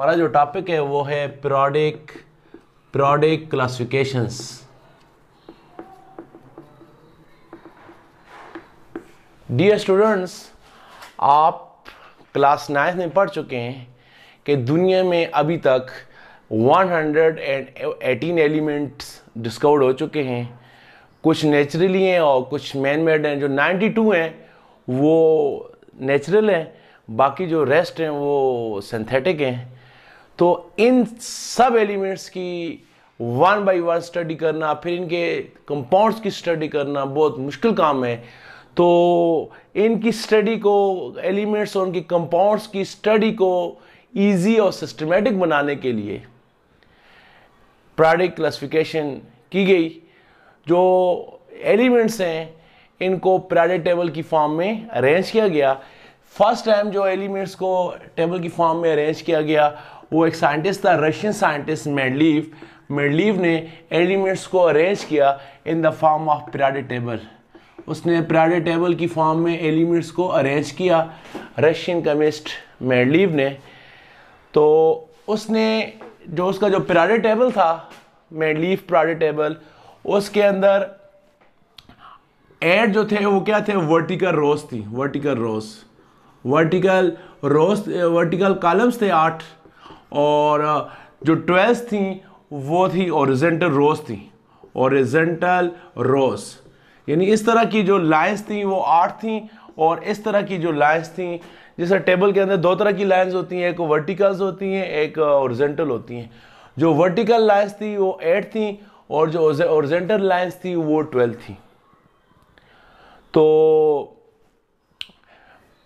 हमारा जो टॉपिक है वो है पीरियोडिक क्लासिफिकेशंस। डियर स्टूडेंट्स, आप क्लास 9 में पढ़ चुके हैं कि दुनिया में अभी तक 118 एलिमेंट्स डिस्कवर्ड हो चुके हैं। कुछ नेचुरली हैं और कुछ मैन मेड हैं। जो 92 हैं वो नेचुरल हैं, बाकी जो रेस्ट हैं वो सिंथेटिक हैं। तो इन सब एलिमेंट्स की वन बाय वन स्टडी करना, फिर इनके कंपाउंड्स की स्टडी करना बहुत मुश्किल काम है। तो इनकी स्टडी को, एलिमेंट्स और उनके कंपाउंड्स की स्टडी को इजी और सिस्टमेटिक बनाने के लिए पीरियोडिक क्लासिफिकेशन की गई। जो एलिमेंट्स हैं इनको पीरियोडिक टेबल की फॉर्म में अरेंज किया गया। फर्स्ट टाइम जो एलिमेंट्स को टेबल की फॉर्म में अरेंज किया गया वो एक साइंटिस्ट था, रशियन साइंटिस्ट मेंडलीव ने एलिमेंट्स को अरेंज किया in the form of periodic table. उसने पीरियोडिक टेबल की फॉर्म में एलिमेंट्स को अरेंज किया, रशियन केमिस्ट मेंडलीव ने। तो उसने जो उसका जो पीरियोडिक टेबल था, मेंडलीव पीरियोडिक टेबल, उसके अंदर 8 जो थे वो क्या थे, वर्टिकल रोज थी। वर्टिकल कॉलम्स थे 8, और जो 12 थी वो थी हॉरिजॉन्टल रोज थी। हॉरिजॉन्टल रोज यानी इस तरह की जो लाइंस थी वो 8 थी, और इस तरह की जो लाइंस थी, जैसे टेबल के अंदर 2 तरह की लाइंस होती हैं, एक वर्टिकल्स होती हैं, एक हॉरिजॉन्टल होती हैं। जो वर्टिकल लाइंस थी वो 8 थी और जो हॉरिजॉन्टल लाइंस थी वो 12 थी। तो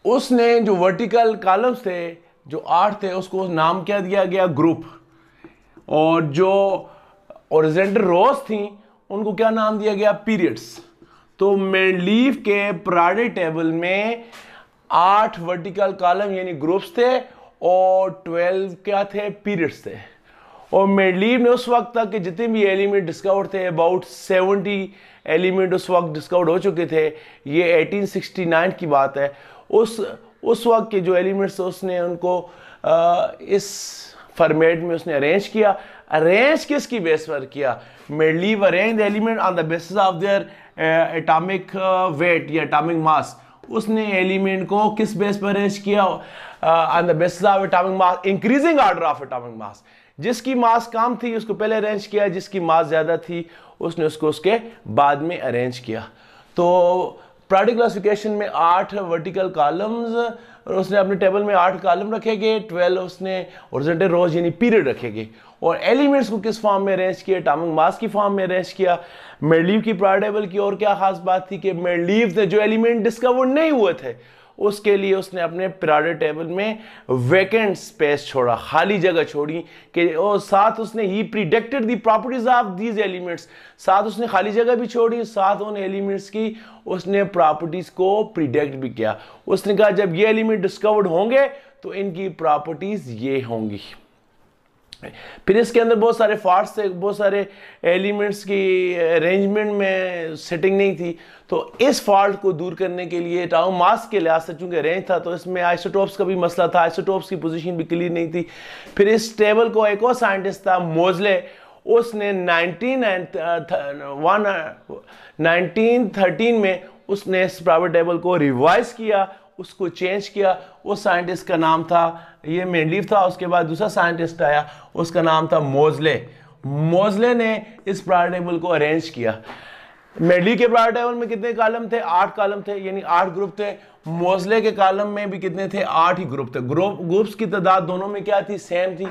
उसने जो वर्टिकल कॉलम्स थे जो 8 थे उसको नाम क्या दिया गया, ग्रुप। और जो हॉरिजॉन्टल रोज थी उनको क्या नाम दिया गया, पीरियड्स। तो मेंडलीव के पीरियोडिक टेबल में 8 वर्टिकल कॉलम यानी ग्रुप्स थे और 12 क्या थे, पीरियड्स थे। और मेंडलीव ने उस वक्त तक के जितने भी एलिमेंट डिस्कवर थे, अबाउट 70 एलिमेंट उस वक्त डिस्कवर्ड हो चुके थे। ये 1869 की बात है। उस वक्त के जो एलिमेंट्स उसने उनको इस फॉर्मेट में उसने अरेंज किया। अरेंज किसकी बेस पर किया, Mendeleev arrange element on the basis of their atomic weight या एटॉमिक मास। उसने एलिमेंट को किस बेस पर अरेंज किया, on the basis of atomic mass, increasing order of atomic mass. जिसकी मास कम थी उसको पहले अरेंज किया, जिसकी मास ज्यादा थी उसने उसको उसके बाद में अरेंज किया। तो पीरियोडिक क्लासिफिकेशन में 8 वर्टिकल कॉलम्स, और उसने अपने टेबल में 8 कॉलम रखे गए, 12 उसने हॉरिजॉन्टल रोज यानी पीरियड रखे गए। और एलिमेंट्स को किस फॉर्म में अरेंज किया, एटॉमिक मास की फॉर्म में अरेंज किया। मेंडलीव की पीरियोडिक टेबल की और क्या खास बात थी कि मेंडलीव ने जो एलिमेंट डिस्कवर नहीं हुए थे उसके लिए उसने अपने पीरियोडिक टेबल में वैकेंट स्पेस छोड़ा, खाली जगह छोड़ी कि, और साथ उसने ही predicted the properties of these elements. साथ उसने खाली जगह भी छोड़ी, साथ उन एलिमेंट्स की उसने प्रॉपर्टीज को प्रिडिक्ट भी किया। उसने कहा जब ये एलिमेंट डिस्कवर्ड होंगे तो इनकी प्रॉपर्टीज ये होंगी। फिर इसके अंदर बहुत सारे फॉल्ट्स थे, बहुत सारे एलिमेंट्स की अरेंजमेंट में सेटिंग नहीं थी। तो इस फॉल्ट को दूर करने के लिए एटॉमिक मास के लिहाज से चूंकि अरेंज था तो इसमें आइसोटोप्स का भी मसला था, आइसोटोप्स की पोजीशन भी क्लियर नहीं थी। फिर इस टेबल को एक और साइंटिस्ट था मोजले, उसने 1913 में उसने इस पीरियोडिक टेबल को रिवाइज किया, उसको चेंज किया। उस साइंटिस्ट का नाम था, ये मेंडलीव था, उसके बाद दूसरा साइंटिस्ट आया, उसका नाम था मोजले ने इस पीरियोडिक टेबल को अरेंज किया। मेंडलीव के पीरियोडिक टेबल में कितने कॉलम थे, 8 कॉलम थे यानी 8 ग्रुप थे। मोजले के कॉलम में भी कितने थे, 8 ही ग्रुप थे। ग्रुप्स की तादाद दोनों में क्या थी, सेम थी।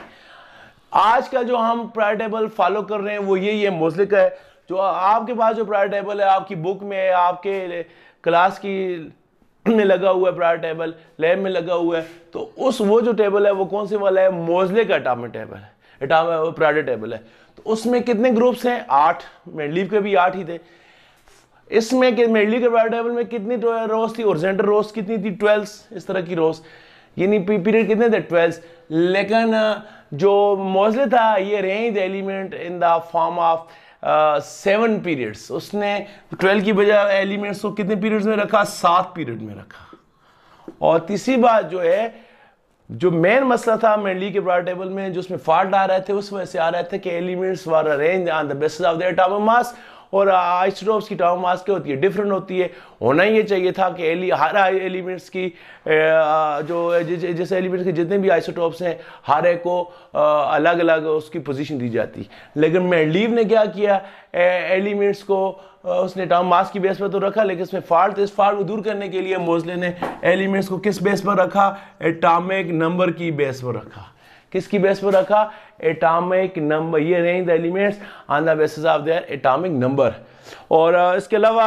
आज का जो हम पीरियोडिक टेबल फॉलो कर रहे हैं वो ये मोजले का है। जो आपके पास जो पीरियोडिक टेबल है आपकी बुक में, आपके क्लास की में लगा हुआ है, पीरियोडिक टेबल लैब में लगा हुआ है, तो वो जो टेबल है वो कौन से वाला है, मोजले का एटॉमिक टेबल है, पीरियोडिक टेबल है। तो उसमें कितने ग्रुप्स हैं, 8। मेंडलीव के भी 8 ही थे। इसमें मेंडलीव के पीरियोडिक टेबल में कितनी रोज थी, हॉरिजॉन्टल रोज कितनी थी, 12 इस तरह की रोज, यानी पीरियड कितने थे, 12। लेकिन जो मोजले था ये arranged element in the form of 7 periods. उसने 12 की बजाय एलिमेंट्स को कितने पीरियड्स में रखा, 7 पीरियड में रखा। और तीसरी बात जो है जो मेन मसला था मेनली के पीरियोडिक टेबल में, जो उसमें फॉल्ट आ रहे थे, उस वजह से आ रहे थे कि elements were arranged on the basis of their atomic mass, और आइसोटोप्स की एटॉमिक मास क्या होती है, डिफरेंट होती है। होना ये चाहिए था कि हर एलिमेंट्स की जो जैसे एलिमेंट्स के जितने भी आइसोटोप्स हैं हर एक को अलग अलग उसकी पोजीशन दी जाती। लेकिन मेंडलीव ने क्या किया, एलिमेंट्स को उसने एटॉमिक मास की बेस पर तो रखा, लेकिन इसमें फॉल्ट, इस फॉल्ट को दूर करने के लिए मोज़ले ने एलिमेंट्स को किस बेस पर रखा, एटॉमिक नंबर की बेस पर रखा। किसकी बेस पर रखा, एटॉमिक नंबर। ये range the elements on the basis of their atomic number. और इसके अलावा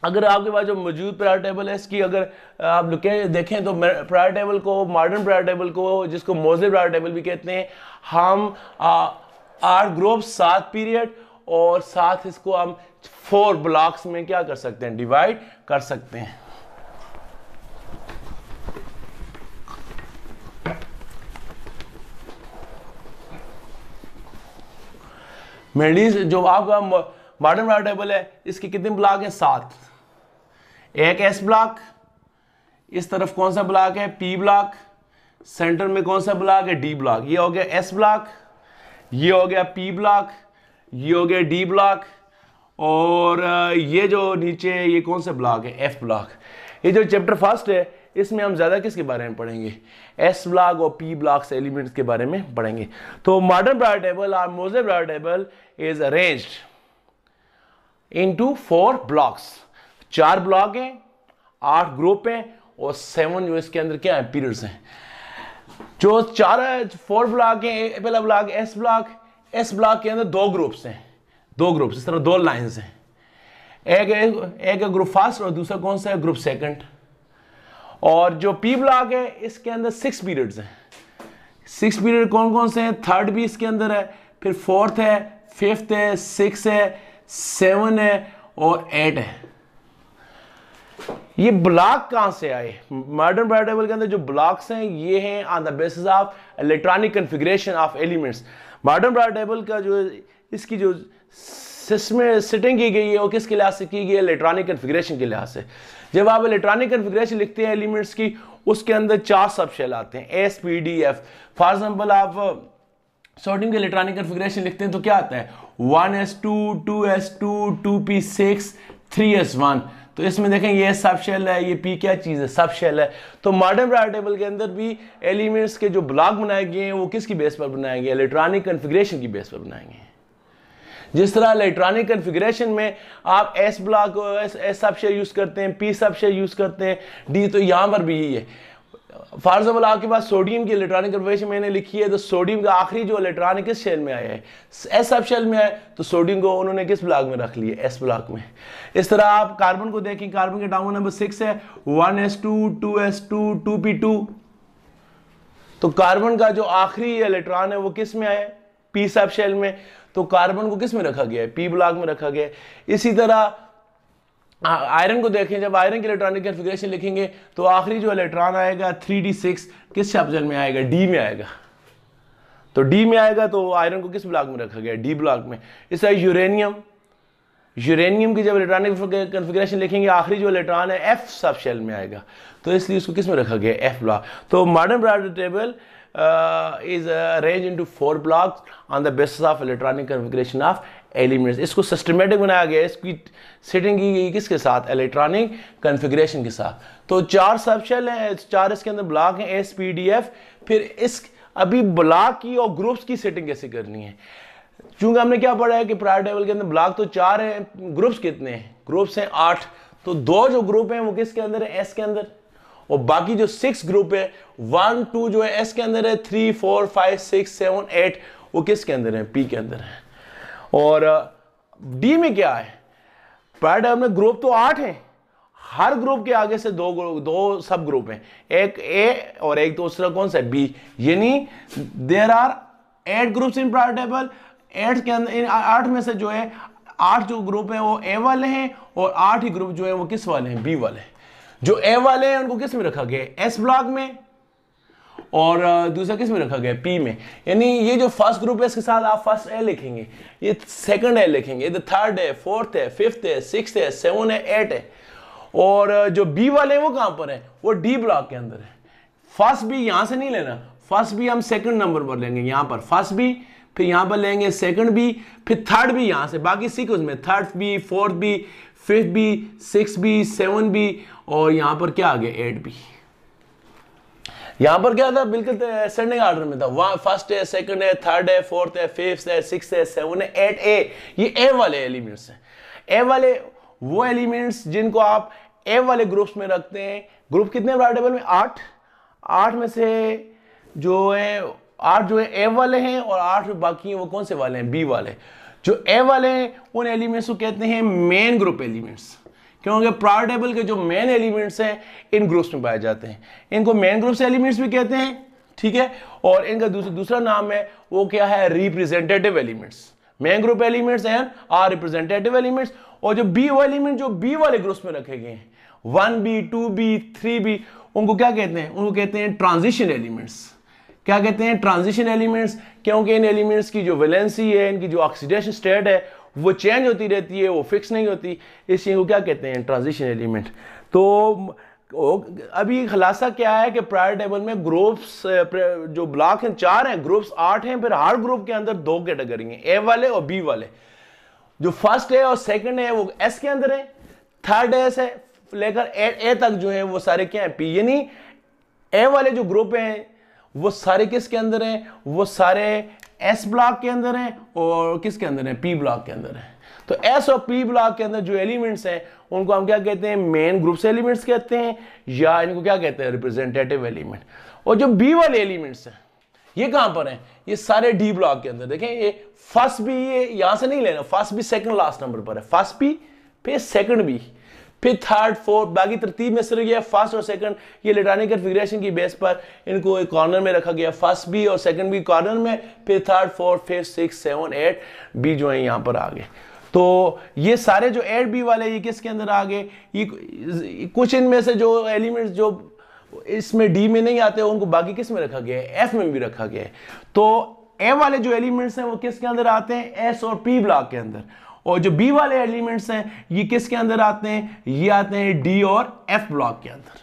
अगर आपके पास जो मौजूद पीरियोडिक टेबल है, इसकी अगर आप देखें तो पीरियोडिक टेबल को, मॉडर्न पीरियोडिक टेबल को, जिसको मोज़ले पीरियोडिक टेबल भी कहते हैं, हम 8 ग्रुप 7 पीरियड और साथ इसको हम 4 ब्लॉक्स में क्या कर सकते हैं, डिवाइड कर सकते हैं। मेंडलीव जो आपका मॉडर्न पीरियोडिक टेबल है, इसके कितने ब्लॉक हैं, 7। एक एस ब्लॉक, इस तरफ कौन सा ब्लॉक है, पी ब्लॉक, सेंटर में कौन सा ब्लॉक है, डी ब्लॉक। ये हो गया एस ब्लॉक, ये हो गया पी ब्लॉक, ये हो गया डी ब्लॉक, और ये जो नीचे ये कौन सा ब्लॉक है, एफ ब्लॉक। ये जो चैप्टर फर्स्ट है इसमें हम ज्यादा किसके बारे में पढ़ेंगे, एस ब्लॉक और पी ब्लॉक से एलिमेंट्स के बारे में पढ़ेंगे। तो मॉडर्न पीरियोडिक टेबल और Moseley periodic table is arranged into 4 blocks. 4 block हैं, 8 ग्रुप हैं और 7 जो इसके अंदर क्या है, पीरियड्स हैं। जो 4 ब्लॉक हैं, पहला block S block, S block के अंदर 2 ग्रुप्स हैं, 2 ग्रुप्स, इस तरह 2 लाइंस हैं। एक ग्रुप फर्स्ट और दूसरा कौन सा है, ग्रुप सेकंड। और जो पी ब्लॉक है इसके अंदर 6 पीरियड्स हैं। 6 पीरियड कौन कौन से हैं, थर्ड भी इसके अंदर है, फिर फोर्थ है, फिफ्थ है, 6 है, 7 है और 8 है। ये ब्लॉक कहां से आए, मॉडर्न पीरियोडिक टेबल के अंदर जो ब्लॉक्स हैं ये हैं on the basis of electronic configuration of elements. Modern periodic table का जो इसकी जो सिस्टम सेटिंग की गई है वो किसके लिहाज से की गई है, इलेक्ट्रॉनिक कॉन्फ़िगरेशन के लिहाज से। जब आप इलेक्ट्रॉनिक कॉन्फ़िगरेशन लिखते हैं एलिमेंट्स की, उसके अंदर 4 सब शेल आते हैं, S P D F. For example आप सोडियम के इलेक्ट्रॉनिक कॉन्फ़िगरेशन लिखते हैं तो क्या आता है, 1s2 2s2 2p6 3s1। तो इसमें देखें ये सब शेल है, ये पी क्या चीज़ है, सब शेल है। तो मॉडर्न पीरियोडिक टेबल के अंदर भी एलिमेंट्स के जो ब्लॉक बनाए गए हैं वो किसकी बेस पर बनाए गए, इलेक्ट्रॉनिक कॉन्फ़िगरेशन की बेस पर बनाए गए हैं। जिस तरह इलेक्ट्रॉनिक कॉन्फ़िगरेशन में आप s block s sub shell use करते हैं, पी सब शेल यूज करते हैं, डी, तो यहां पर भी यही है। फॉर एग्जाम्पल आपके पास सोडियम की इलेक्ट्रॉनिक कॉन्फ़िगरेशन मैंने लिखी है, तो सोडियम का आखिरी जो इलेक्ट्रॉन किस शेल में आया है, एस सब शेल में आया, तो सोडियम को उन्होंने किस ब्लॉक में रख लिया, एस ब्लॉक में। इस तरह आप कार्बन को देखें, कार्बन के एटॉमिक नंबर 6 है, 1s2 2s2 2p2। तो कार्बन का जो आखिरी इलेक्ट्रॉन है वो किस में आया है, पी सब शेल में। तो कार्बन को किस में रखा गया है, पी ब्लॉक में रखा गया है। इसी तरह आयरन को देखें, जब आयरन की इलेक्ट्रॉनिक कॉन्फ़िगरेशन लिखेंगे तो आखिरी जो इलेक्ट्रॉन आएगा 3d6 किस शेल में आएगा, डी में आएगा। तो डी में आएगा तो आयरन को किस ब्लॉक में रखा गया, डी ब्लॉक में। इस तरह यूरेनियम, यूरेनियम की जब इलेक्ट्रॉनिक कॉन्फ़िगरेशन लिखेंगे आखिरी जो इलेक्ट्रॉन है एफ सब शेल में आएगा, तो इसलिए उसको किस में रखा गया, एफ ब्लॉक। तो modern periodic table is arranged into 4 blocks on the basis of electronic configuration of elements। इसको सिस्टमेटिक बनाया गया, इसकी सेटिंग की गई किसके साथ, इलेक्ट्रॉनिक कॉन्फ़िगरेशन के साथ। तो 4 सब शेल हैं, 4 इसके अंदर ब्लॉक हैं, एस पी डी एफ। फिर इस अभी ब्लॉक की और ग्रुप्स की सेटिंग कैसे करनी है, चूंकि हमने क्या पढ़ा है कि पीरियोडिक टेबल के अंदर ब्लॉक तो 4 हैं, ग्रुप्स कितने हैं, ग्रुप्स हैं 8। तो 2 जो ग्रुप हैं वो किसके अंदर है, एस के अंदर, और बाकी जो 6 ग्रुप है 1 2 जो है एस के अंदर है, 3 4 5 6 7 8 वो किसके अंदर है, पी के अंदर है। और डी में क्या है, पीरियोडिक में ग्रुप तो 8 हैं, हर ग्रुप के आगे से 2 सब ग्रुप हैं, एक ए और एक दूसरा कौन सा, बी। यानी there are 8 groups in periodic table. 8 के अंदर, इन 8 में से जो है 8 जो ग्रुप हैं वो ए वाले हैं और 8 ही ग्रुप जो है वो किस वाले हैं, बी वाले हैं। जो ए वाले हैं उनको किस में रखा गया, एस ब्लॉक में, और दूसरा किस में रखा गया, पी में। यानी ये जो फर्स्ट ग्रुप है इसके साथ आप फर्स्ट ए लिखेंगे, ये सेकंड ए लिखेंगे, ये थर्ड है, फोर्थ है, फिफ्थ है, सिक्स्थ है, 7 है, 8 है। और जो बी वाले हैं वो कहां पर है, वो डी ब्लॉक के अंदर है। फर्स्ट बी यहां से नहीं लेना, फर्स्ट बी हम सेकंड नंबर पर लेंगे, यहां पर फर्स्ट बी, फिर यहां पर लेंगे सेकंड बी, फिर थर्ड बी यहां से, बाकी सीक्वेंस में third B, fourth B, fifth B, six B, seven B, और यहां पर क्या आ गया 8 बी। यहां पर क्या था, बिल्कुल असेंडिंग ऑर्डर में था, वहां फर्स्ट है, सेकंड है, थर्ड है, फोर्थ है, फिफ्थ है, सिक्स है, सेवन है, 8 ए, ये ए वाले एलिमेंट्स हैं। ए वाले वो एलिमेंट्स जिनको आप ए वाले ग्रुप्स में रखते हैं। ग्रुप कितने ब्लॉक टेबल में, 8, 8 में से जो है 8 जो है ए वाले हैं, और 8 बाकी हैं वो कौन से वाले हैं, बी वाले। जो ए वाले हैं उन एलिमेंट्स को कहते हैं मेन ग्रुप एलिमेंट्स, क्योंकि प्रायोरिटी टेबल के जो मेन एलिमेंट्स हैं इन ग्रुप्स में पाए जाते हैं, इनको मेन ग्रुप्स एलिमेंट्स भी कहते हैं, ठीक है। और इनका दूसरा नाम है वो क्या है, representative elements. Main group elements and are representative elements. और जो बी वाले एलिमेंट जो बी वाले ग्रुप्स में रखे गए हैं, 1b, 2b, 3b, उनको क्या कहते हैं, उनको कहते हैं ट्रांजिशन एलिमेंट्स। क्या कहते हैं, ट्रांजिशन एलिमेंट्स, क्योंकि इन एलिमेंट्स की जो वैलेंसी है, इनकी जो ऑक्सीडेशन स्टेट है वो चेंज होती रहती है, वो फिक्स नहीं होती, इसलिए वो क्या कहते हैं, ट्रांजिशन एलिमेंट। तो अभी खुलासा क्या है कि प्रायोरिटी टेबल में ग्रुप्स जो ब्लॉक हैं 4 हैं, ग्रुप्स 8 हैं, फिर हर ग्रुप के अंदर 2 कैटेगरी हैं, ए वाले और बी वाले। जो फर्स्ट है और सेकंड है वो एस के अंदर है, थर्ड एस है लेकर ए तक जो है वो सारे क्या है, पी। यानी ए वाले जो ग्रुप हैं वो सारे किसके अंदर हैं, वो सारे एस ब्लॉक के अंदर हैं, और किसके अंदर हैं, पी ब्लॉक के अंदर हैं। तो एस और पी ब्लॉक के अंदर जो एलिमेंट्स हैं उनको हम क्या कहते हैं, मेन ग्रुप्स एलिमेंट्स कहते हैं, या इनको क्या कहते हैं, रिप्रेजेंटेटिव एलिमेंट। और जो बी वाले एलिमेंट्स हैं ये कहां पर हैं, ये सारे डी ब्लॉक के अंदर। देखें ये फर्स्ट बी, ये यहां से नहीं लेना, first B second last number पर है, फर्स्ट बी, फिर सेकंड बी, फिर थर्ड, फोर्थ, बाकी तरतीब में सिर्फ ये फर्स्ट और सेकंड, ये इलेक्ट्रॉनिक कॉन्फ़िगरेशन की बेस पर इनको एक कॉर्नर में रखा गया, फर्स्ट बी और सेकंड बी कॉर्नर में, फिर third, fourth, fifth, six, seven, 8 B जो है यहां पर आ गए। तो ये सारे जो 8 बी वाले ये किसके अंदर आ गए, ये कुछ इनमें से जो एलिमेंट्स जो इसमें डी में नहीं आते उनको बाकी किस में रखा गया है, एफ में भी रखा गया है। तो ए वाले जो एलिमेंट्स हैं वो किसके अंदर आते हैं, एस और पी ब्लॉक के अंदर। और जो बी वाले एलिमेंट्स हैं ये किसके अंदर आते हैं, ये आते हैं डी और एफ ब्लॉक के अंदर।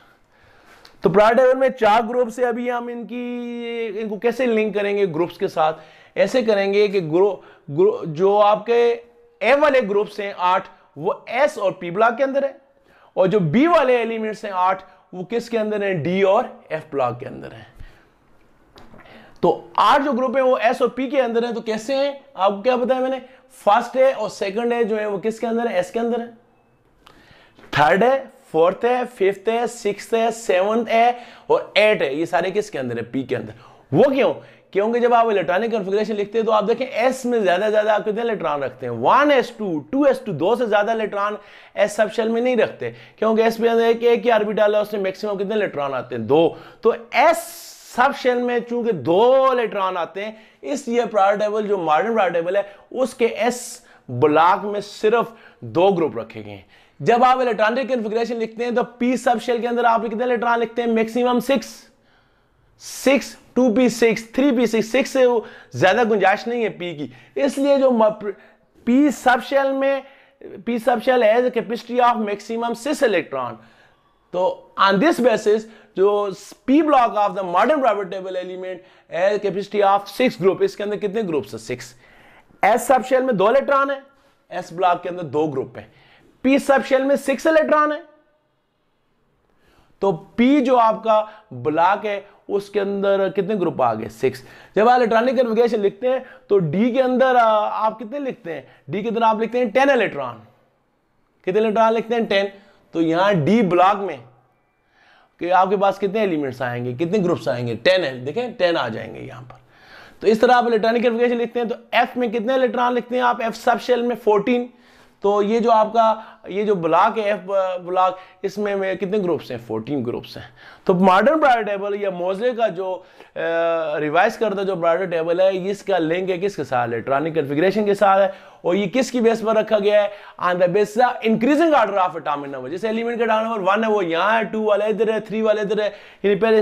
तो प्रायोरिटी टेबल में 4 ग्रुप से अभी हम इनको कैसे लिंक करेंगे ग्रुप्स के साथ, ऐसे करेंगे कि जो आपके ए वाले ग्रुप्स हैं 8 वो एस और पी ब्लॉक के अंदर है, और जो बी वाले एलिमेंट्स हैं 8 वो किसके अंदर है, डी और एफ ब्लॉक के अंदर है। तो 8 जो ग्रुप है वो एस और पी के अंदर है। तो कैसे हैं, आपको क्या बताया मैंने, फर्स्ट है और सेकंड है जो है वो किसके अंदर है, एस के अंदर है, थर्ड है, फोर्थ है, फिफ्थ है, सिक्स्थ है, सेवंथ है और 8 है, ये सारे किसके अंदर है, पी के अंदर। वो क्यों, क्योंकि जब आप इलेक्ट्रॉनिक कॉन्फ़िगरेशन लिखते हैं तो आप देखें एस में ज्यादा आप कितने इलेक्ट्रॉन रखते हैं, 1s2, 2s2, 2 से ज्यादा इलेक्ट्रॉन एस सब शेल में नहीं रखते, क्योंकि एस पे अंदर एक ही ऑर्बिटल है, उसमें मैक्सिमम कितने इलेक्ट्रॉन आते हैं, 2। तो एस सब शेल में चूंकि 2 इलेक्ट्रॉन आते हैं, इसलिए प्रायोरिटी टेबल जो मॉडर्न प्रायोरिटी टेबल है उसके एस ब्लॉक में सिर्फ 2 ग्रुप रखे गए हैं। जब आप इलेक्ट्रॉनिक कॉन्फ़िगरेशन लिखते हैं तो पी सब शेल के अंदर आप कितने इलेक्ट्रॉन लिखते हैं, मैक्सिमम 6, 2p6, 3p6, 6 से ज्यादा गुंजाइश नहीं है पी की, इसलिए जो पी सब शेल में, p sub shell has a capacity of maximum 6 electron. तो ऑन दिस बेसिस जो p block of the modern priority table element has capacity of 6 group, इसके अंदर कितने ग्रुप्स है, 6। एस सब शेल में 2 electron है, S block के अंदर 2 ग्रुप है, पी सब शेल में 6 इलेक्ट्रॉन है। तो पी जो आपका ब्लॉक है उसके अंदर कितने ग्रुप आ गए, 6। जब आप इलेक्ट्रॉनिक कॉन्फ़िगरेशन लिखते हैं तो डी के अंदर आप कितने लिखते हैं, डी के अंदर आप लिखते हैं 10 इलेक्ट्रॉन, कितने इलेक्ट्रॉन लिखते हैं, 10। तो यहां डी ब्लॉक में कि आपके पास कितने एलिमेंट्स आएंगे, कितने ग्रुप्स आएंगे, 10 है, देखें 10 आ जाएंगे यहां पर। तो इस तरह आप इलेक्ट्रॉनिक कॉन्फ़िगरेशन लिखते हैं। तो एफ में कितने इलेक्ट्रॉन लिखते हैं आप, एफ सब शेल में 14। तो ये जो आपका ये जो ब्लॉक है एफ ब्लॉक, इसमें कितने ग्रुप्स हैं, 14 ग्रुप्स हैं। तो मॉडर्न प्रायोरिटी टेबल या मोज़ले का जो रिवाइज करता जो प्रायोरिटी टेबल है, इसका लिंक है किसके साथ, इलेक्ट्रॉनिक कॉन्फ़िगरेशन के साथ है। और ये किसकी बेस पर रखा गया है, on the basis of increasing order of atomic number. जैसे एलिमेंट का एटॉमिक नंबर 1 है वो यहाँ है, 2 वाले इधर है, 3 वाले इधर है, यानी पहले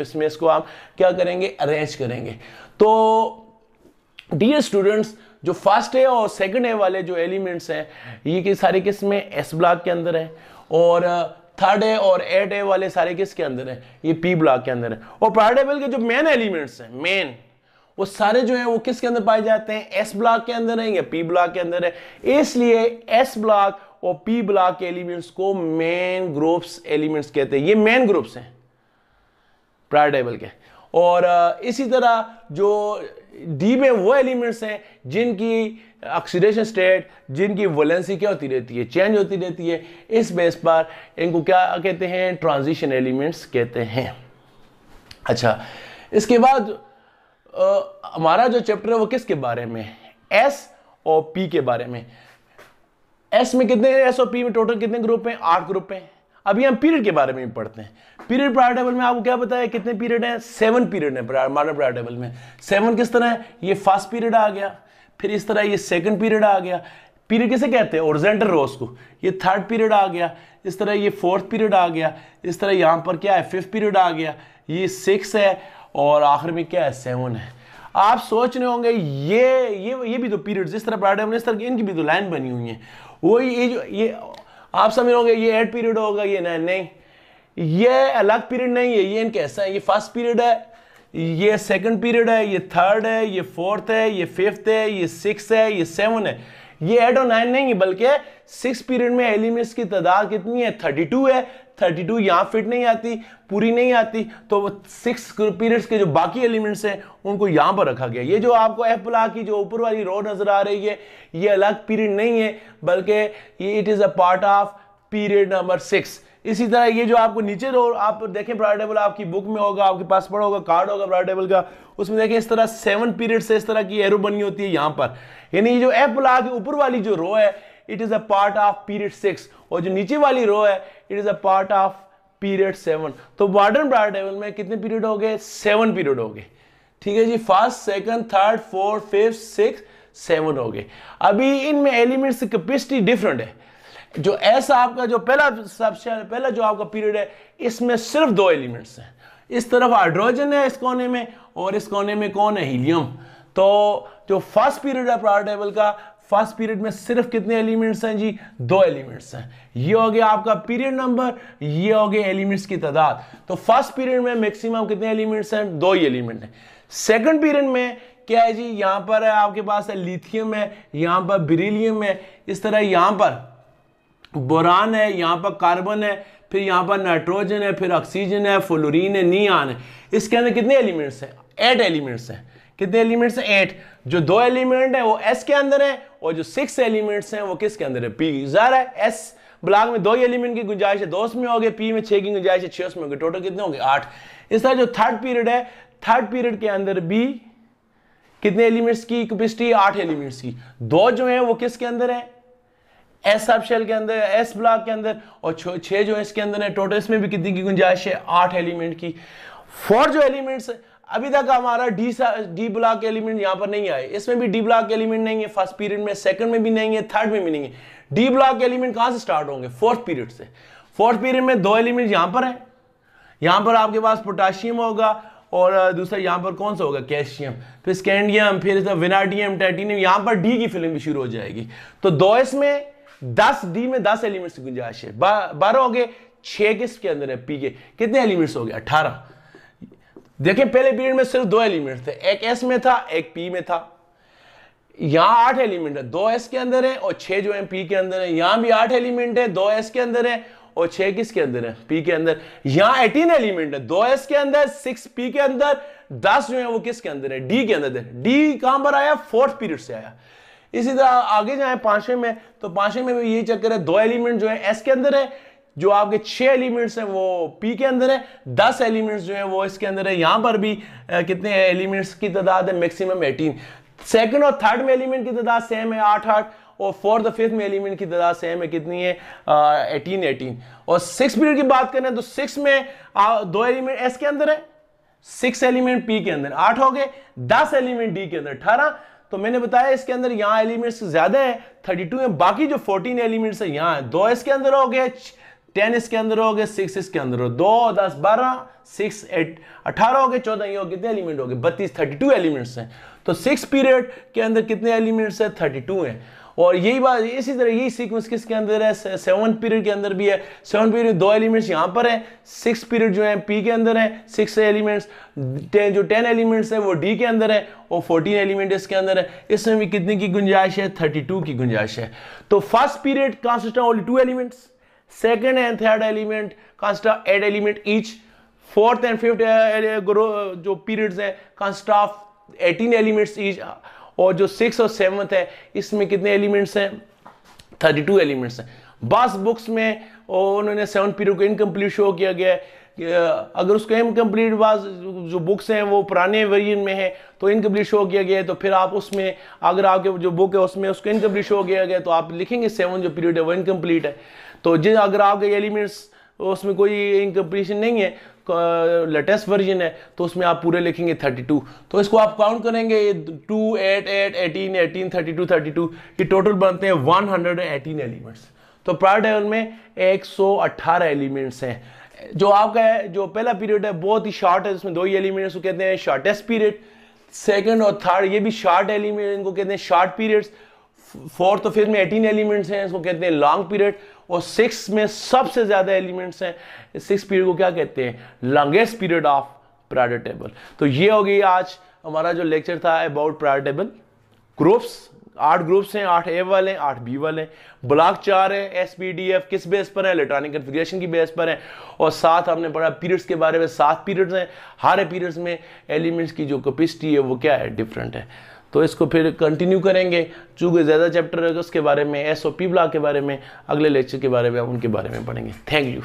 इसमें इसको आप क्या करेंगे, अरेंज करेंगे। तो डियर स्टूडेंट्स, जो फर्स्ट है और सेकंड है वाले जो एलिमेंट्स हैं ये कि सारे किस में, एस ब्लॉक के अंदर है, और थर्ड ए और 8A वाले सारे किसके अंदर है, ये पी ब्लॉक के अंदर है। और पीरियोडिक टेबल के जो मेन एलिमेंट्स हैं, मेन वो सारे जो है वो किसके अंदर पाए जाते हैं, एस ब्लॉक के अंदर है या पी ब्लॉक के अंदर है। इसलिए एस ब्लॉक और पी ब्लॉक के एलिमेंट्स को मेन ग्रुप्स एलिमेंट्स कहते हैं। ये मेन ग्रुप्स हैं पीरियोडिक टेबल के। और इसी तरह जो डी में वो एलिमेंट्स हैं जिनकी ऑक्सीडेशन स्टेट, जिनकी वैलेंसी क्या होती रहती है, चेंज होती रहती है। इस बेस पर इनको क्या कहते हैं, ट्रांजिशन एलिमेंट्स कहते हैं। अच्छा, इसके बाद हमारा जो चैप्टर है वो किसके बारे में, एस और पी के बारे में। एस में कितने, एस और पी में टोटल कितने ग्रुप हैं, 8 ग्रुप हैं। अभी हम पीरियड के बारे में भी पढ़ते हैं। पीरियड पीरियोडिक टेबल में आपको क्या बताया, कितने पीरियड हैं, 7 पीरियड है मॉडर्न पीरियोडिक टेबल में। 7 किस तरह है, ये फर्स्ट पीरियड आ गया, फिर इस तरह ये सेकंड पीरियड आ गया। पीरियड किसे कहते हैं, हॉरिजॉन्टल रोज को। ये थर्ड पीरियड आ गया, इस तरह ये फोर्थ पीरियड आ गया, इस तरह यहां पर क्या है, फिफ्थ पीरियड आ गया, ये 6 है और आखिर में क्या है, 7 है। आप सोच रहे होंगे ये भी तो पीरियड, जिस तरह पीरियोडिक टेबल इस तरह इनकी भी तो लाइन बनी हुई है। वो ये आप समझ रहे ये 8 पीरियड होगा, ये नहीं, ये अलग पीरियड नहीं है, ये इनके ऐसा है, ये फर्स्ट पीरियड है, ये सेकंड पीरियड है, ये थर्ड है, ये फोर्थ है, ये फिफ्थ है, ये 6 है, ये 7 है। ये 8 और 9 नहीं है, बल्कि 6 पीरियड में एलिमेंट्स की तादाद कितनी है, 32 है। 32 यहां फिट नहीं आती, पूरी नहीं आती, तो 6 पीरियड्स के जो बाकी एलिमेंट्स हैं उनको यहां पर रखा गया। ये जो आपको एफ ब्लॉक की जो ऊपर वाली रो नजर आ रही है, ये अलग पीरियड नहीं है, बल्कि ये it is a part of period number 6। इसी तरह ये जो आपको नीचे रो आप देखें पीरियोडिक टेबल, आपकी बुक में होगा, आपके पास पड़ा होगा, कार्ड होगा पीरियोडिक टेबल का, उसमें देखें इस तरह 7 पीरियड से इस तरह की एरो बनी होती है यहां पर। यानी ये जो एफ ब्लॉक की ऊपर वाली जो रो है, it is a part of period 6, और जो नीचे वाली रो है, it is a part of period 7। तो मॉडर्न पीरियोडिक टेबल में कितने पीरियड हो गए, 7 पीरियड हो गए। ठीक है जी, first, second, third, fourth, fifth, 6, 7 हो गए। अभी इनमें एलिमेंट्स की कैपेसिटी डिफरेंट है। जो ऐसा आपका जो पहला जो आपका पीरियड है, इसमें सिर्फ 2 एलिमेंट्स हैं। इस तरफ हाइड्रोजन है इस कोने में, और इस कोने में कौन है, हीलियम। तो जो फर्स्ट पीरियड है पीरियोडिक टेबल का, फर्स्ट पीरियड में सिर्फ कितने एलिमेंट्स हैं जी, 2 एलिमेंट्स हैं। ये हो गया आपका पीरियड नंबर, ये हो गए एलिमेंट्स की तादाद। तो फर्स्ट पीरियड में मैक्सिमम कितने एलिमेंट्स हैं, 2 ही एलिमेंट हैं। सेकंड पीरियड में क्या है जी, यहां पर है आपके पास है लिथियम है, यहां पर बेरिलियम है, इस तरह यहां पर बोरान है, यहां पर कार्बन है, फिर यहां पर नाइट्रोजन है, फिर ऑक्सीजन है, फ्लोरीन है, नियान है। इसके अंदर कितने एलिमेंट्स हैं, 8 एलिमेंट्स हैं। कितने एलिमेंट्स हैं, 8। जो 2 एलिमेंट है वो एस के अंदर है, और जो 6 एलिमेंट्स हैं वो किसके अंदर है, पी। ज़ाहिर है एस ब्लॉक में 2 एलिमेंट की गुंजाइश है, 2 उसमें हो गए, पी में 6 की गुंजाइश है, 6 उसमें हो गए, टोटल कितने हो गए, 8। इस तरह जो थर्ड पीरियड है, थर्ड पीरियड के अंदर भी कितने एलिमेंट्स की कैपेसिटी, 8 एलिमेंट्स की। 2 जो है वो किसके अंदर है, एस सब शेल के अंदर, एस ब्लॉक के अंदर, और 6 जो है इसके अंदर है। टोटल इसमें भी कितनी की गुंजाइश है, 8 एलिमेंट की। 4 जो एलिमेंट्स अभी तक हमारा डी ब्लॉक के एलिमेंट यहां पर नहीं आए, इसमें भी डी ब्लॉक के एलिमेंट नहीं है फर्स्ट पीरियड में, सेकंड में भी नहीं है, थर्ड में भी नहीं है। डी ब्लॉक के एलिमेंट कहां से स्टार्ट होंगे, फोर्थ पीरियड से। फोर्थ पीरियड में 2 एलिमेंट यहां पर है, यहां पर आपके पास पोटाशियम होगा, और दूसरा यहां पर कौन सा होगा, कैल्शियम, फिर स्कैंडियम, फिर विनाडियम, टाइटेनियम, यहां पर डी की फिलिंग भी शुरू हो जाएगी। तो 2 इसमें 10, डी में 10 एलिमेंट्स की गुंजाइश है। 12 हो गए, 6 किसके अंदर है, पी के। कितने एलिमेंट्स हो गए, 18। देखिए पहले पीरियड में सिर्फ 2 एलिमेंट थे, एक एस में था, एक पी में था। यहां 8 एलिमेंट है, 2 एस के अंदर है और 6 जो है पी के अंदर है। यहां भी 8 एलिमेंट है, 2 एस के अंदर है और 6 किसके अंदर है, पी के अंदर। यहां 18 एलिमेंट है, 2 एस के अंदर, 6 पी के अंदर, 10 जो है वो किसके अंदर है, डी के अंदर है। डी कहां पर आया, फोर्थ पीरियड से आया। इसी तरह आगे जाए 5वें में, तो 5वें में भी यही चक्कर है, 2 एलिमेंट जो है एस के अंदर है, जो आपके 6 एलिमेंट्स हैं वो पी के अंदर है, 10 एलिमेंट्स जो हैं वो इसके अंदर है। यहां पर भी कितने एलिमेंट्स की तादाद है, मैक्सिमम 18। सेकंड और थर्ड में एलिमेंट की तादाद सेम है, 8-8, और फोर्थ और फिफ्थ में एलिमेंट की तादाद सेम है, कितनी है, 18-18। और 6 पीरियड की बात करें तो 6 में 2 एलिमेंट एस के अंदर है, 6 एलिमेंट पी के अंदर, 8 हो गए, 10 एलिमेंट डी के अंदर, 18। तो मैंने बताया इसके अंदर यहाँ एलिमेंट्स ज्यादा है, 32 है, बाकी जो 14 एलिमेंट्स है यहाँ है। 2 इसके अंदर हो गए, 10 इसके अंदर हो गए, 6 इसके अंदर हो, 2, 10, 12, 6, 8, 18 हो गए, 14 ये हो गए, कितने एलिमेंट हो गए, 32, 32 एलिमेंट्स हैं। तो 6 पीरियड के अंदर कितने एलिमेंट्स है, 32 हैं। और यही बात इसी तरह यही सीक्वेंस किसके अंदर है, 7 पीरियड के अंदर भी है। 7 पीरियड 2 एलिमेंट्स यहाँ पर है, 6 पीरियड जो है पी के अंदर है, 6 एलिमेंट्स, जो 10 एलिमेंट्स है वो डी के अंदर है और 14 एलिमेंट इसके अंदर है। इसमें भी कितने की गुंजाइश है, 32 की गुंजाइश है। तो first period consist of only 2 elements, second and third element consist of 8 element each, fourth and fifth जो पीरियड्स हैं कंसिस्ट ऑफ 18 एलिमेंट्स ईच, और जो 6 और 7th है इसमें कितने एलिमेंट्स हैं, 32 एलिमेंट्स हैं। बस बुक्स में उन्होंने 7 पीरियड को इनकम्प्लीट शो किया गया है। अगर उसको इनकम्प्लीट बास जो बुक्स हैं वो पुराने वर्जन में है तो इनकम्प्लीट शो किया गया है, तो फिर आप उसमें अगर आपके जो बुक है उसमें उसको इनकम्प्लीट शो किया गया तो आप लिखेंगे 7 जो पीरियड है वो इनकम्प्लीट है। तो अगर आपके एलिमेंट्स उसमें कोई इनकम्प्लीशन नहीं है, लेटेस्ट वर्जन है, तो उसमें आप पूरे लिखेंगे 32। तो इसको आप काउंट करेंगे 2 8 8 18 18 32 32, ये टोटल बनते हैं 118 एलिमेंट्स। तो प्रायर टेबल में 118 एलिमेंट्स हैं। जो आपका है जो पहला पीरियड है बहुत ही शॉर्ट है, इसमें 2 ही एलिमेंट्स को कहते हैं शॉर्टेस्ट पीरियड। सेकंड और थर्ड ये भी शॉर्ट एलिमेंट, इनको कहते हैं शॉर्ट पीरियड्स। फोर्थ और फिफ्थ में 18 एलिमेंट्स हैं, इसको कहते हैं लॉन्ग पीरियड। और 6 में सबसे ज्यादा एलिमेंट्स हैं, 6 पीरियड को क्या कहते हैं, longest period of prior table. तो ये हो गई आज हमारा जो लेक्चर था about prior table. Groups 8 groups हैं, 8 ए वाले, 8 बी वाले, ब्लॉक 4 है, SPDF किस बेस पर है, इलेक्ट्रॉनिक कॉन्फ़िगरेशन की बेस पर है। और 7 हमने पढ़ा पीरियड्स के बारे में, 7 पीरियड्स हैं, हर पीरियड्स में एलिमेंट्स की जो कैपेसिटी है वो क्या है, डिफरेंट है। तो इसको फिर कंटिन्यू करेंगे, चूंकि ज़्यादा चैप्टर है उसके बारे में, SOP ब्लॉक के बारे में, अगले लेक्चर के बारे में उनके बारे में पढ़ेंगे। Thank you.